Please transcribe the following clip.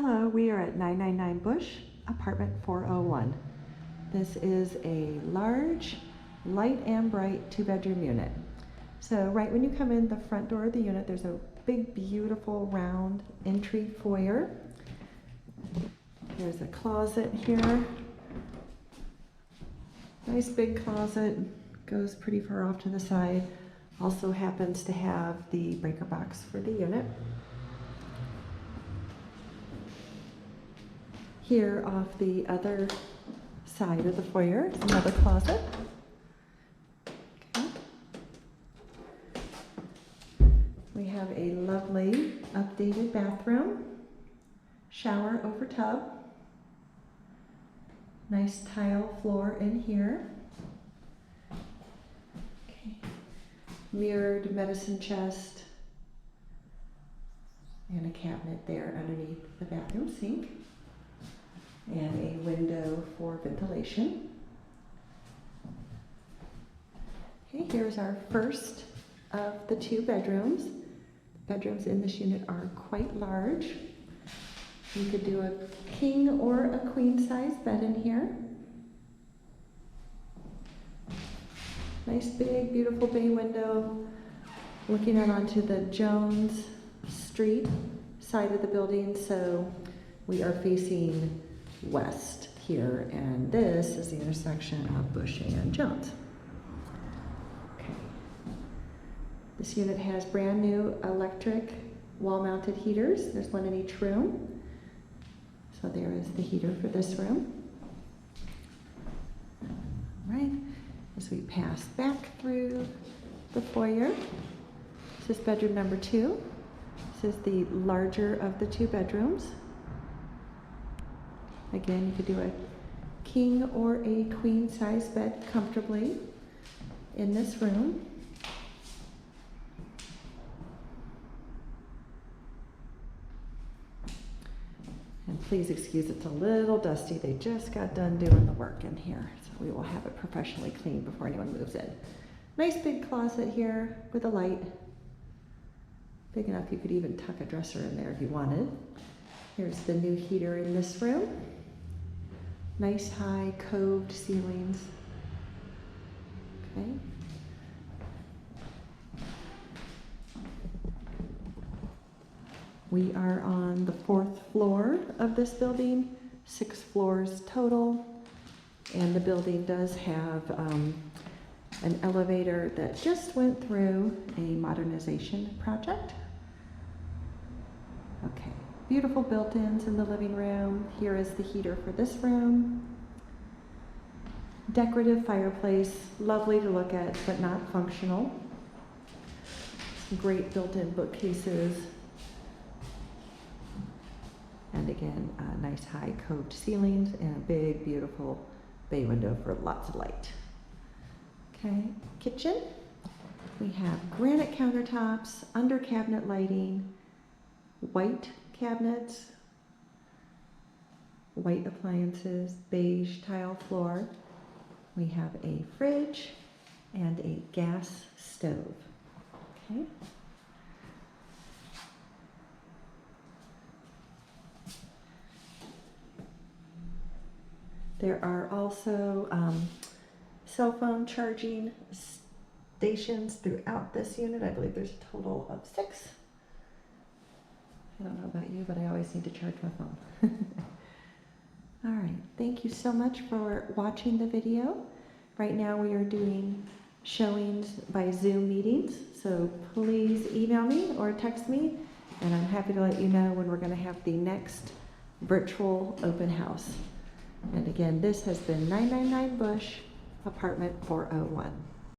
Hello, we are at 999 Bush, apartment 401. This is a large, light and bright two-bedroom unit. So right when you come in the front door of the unit, there's a big, beautiful, round entry foyer. There's a closet here. Nice big closet, goes pretty far off to the side. Also happens to have the breaker box for the unit. Here off the other side of the foyer is another closet. Okay. We have a lovely updated bathroom, shower over tub, nice tile floor in here. Okay. Mirrored medicine chest and a cabinet there underneath the bathroom sink. And a window for ventilation. Okay, here's our first of the two bedrooms. Bedrooms in this unit are quite large. You could do a king or a queen size bed in here. Nice big beautiful bay window looking out onto the Jones Street side of the building, so we are facing west here, and this is the intersection of Bush and Jones. Okay. This unit has brand new electric wall-mounted heaters. There's one in each room. So there is the heater for this room. All right, as we pass back through the foyer, this is bedroom number 2. This is the larger of the two bedrooms. Again, you could do a king or a queen size bed comfortably in this room. And please excuse, it's a little dusty. They just got done doing the work in here, so we will have it professionally cleaned before anyone moves in. Nice big closet here with a light. Big enough you could even tuck a dresser in there if you wanted. Here's the new heater in this room. Nice high coved ceilings. Okay. We are on the 4th floor of this building, 6 floors total, and the building does have an elevator that just went through a modernization project. Okay. Beautiful built-ins in the living room. Here is the heater for this room. Decorative fireplace, lovely to look at, but not functional. Some great built-in bookcases. And again, nice high coved ceilings and a big, beautiful bay window for lots of light. Okay, kitchen. We have granite countertops, under cabinet lighting, white cabinets, white appliances, beige tile floor. We have a fridge and a gas stove. Okay. There are also cell phone charging stations throughout this unit. I believe there's a total of 6. I don't know about you, but I always need to charge my phone. All right, thank you so much for watching the video. Right now we are doing showings by Zoom meetings, so please email me or text me, and I'm happy to let you know when we're going to have the next virtual open house. And again, this has been 999 Bush, apartment 401.